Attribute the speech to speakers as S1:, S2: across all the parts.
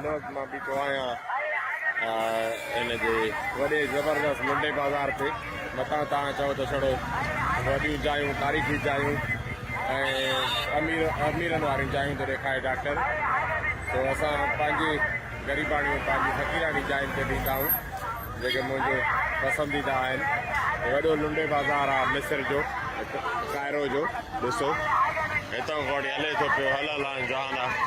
S1: लोग मां बीठो आहियां इन जे वॾे ज़बरदस्त लुंडे बाज़ार ते। मथां तव्हां चओ त छड़ो वॾियूं चांहियूं, तारीख़ी चांहियूं ऐं अमीरनि वारियूं चांहियूं थो ॾेखारे डॉक्टर। तो असां पंहिंजी ग़रीबाणियूं पंहिंजी फ़क़ीरानी चांहियुनि ते ॾींदा आहियूं जेके मुंहिंजो पसंदीदा आहिनि। वॾो लुंडे बाज़ार आहे मिस्र जो, कायरो जो। ॾिसो हितां खां वठी हले थो पियो, हलल आहे जान आहे।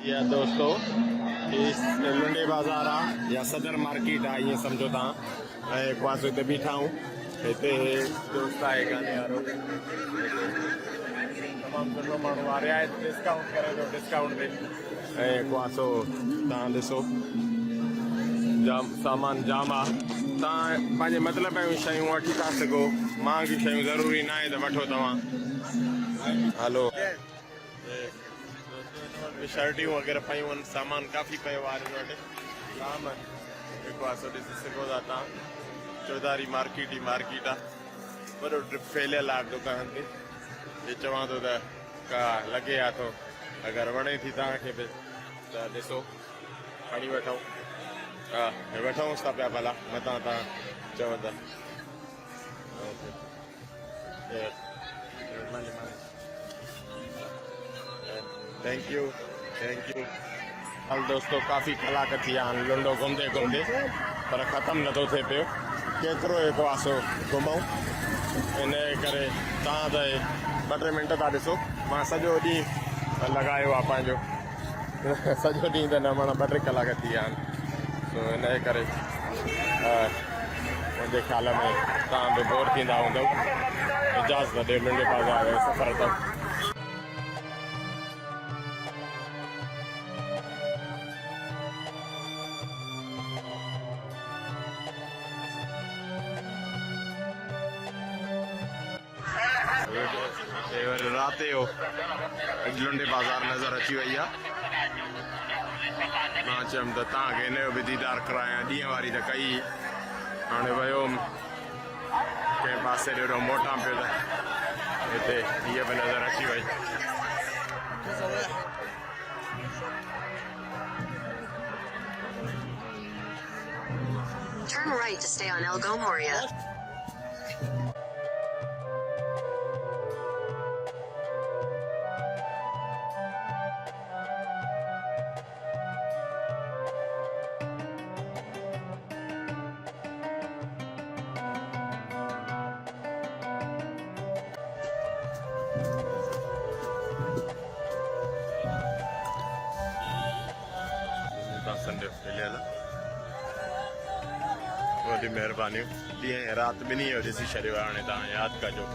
S1: या दोस्तों इस लुंडे बाज़ार आहे या सदर मार्केट आहे, ईअं सम्झो तव्हां। ऐं हिकु पासे ते बीठा आहियूं, हिते दोस्त आहे गाने वारो, तमामु सुठो माण्हू आहे, रियायत डिस्काउंट करे थो डिस्काउंट ते। ऐं हिकु पासो तव्हां ॾिसो जाम सामान जाम आहे, तव्हां पंहिंजे मतिलब जूं शयूं वठी था सघो। महांगियूं शयूं ज़रूरी न आहे त वठो तव्हां। हलो शर्टियूं वग़ैरह पयूं आहिनि, सामान काफ़ी पियो आहे हिन वटि जाम। हिकु पासो ॾिसी सघो था तव्हां, चौधारी मार्केट ई मार्केट आहे, वॾो ट्रिप फैलियल आहे दुकान ते। हे चवां थो त का लॻे हा थो, अगरि वणे थी तव्हांखे बि त ॾिसो खणी वठूं। हा वठूंसि था पिया भला, मथां तव्हां चओ त। Thank you thank you. हल दोस्तों काफ़ी कलाक थी विया आहिनि लुंडो घुमंदे घुमंदे, पर ख़तमु नथो थिए पियो। केतिरो हिकु पासो घुमूं, इन करे तव्हां त 2-3 मिंट था ॾिसो। मां सॼो ॾींहुं लॻायो आहे पंहिंजो, सॼो ॾींहुं त न माना 2-3 कलाक थी विया आहिनि। सो इन करे मुंहिंजे ख़्याल में तव्हां बि बोर थींदा हूंदव। इजाज़त ॾियो लुंडे बाज़ार जो सफ़र अथव। रात जो लुंडे बाज़ार नज़र अची वई आहे। मां चयुमि त तव्हांखे हिन जो बि दीदार करायां, ॾींहं वारी त कई, हाणे वियो हुउमि कंहिं पासे ॾेढो मोटां पियो त हिते हीअ बि नज़र अची वई।
S2: Turn right to stay on El Gomoria.
S1: संडे फैलियल वॾी महिरबानी। ॾींहं राति ॿिन्ही जो ॾिसी छॾियो आहे, हाणे तव्हां यादि कजो।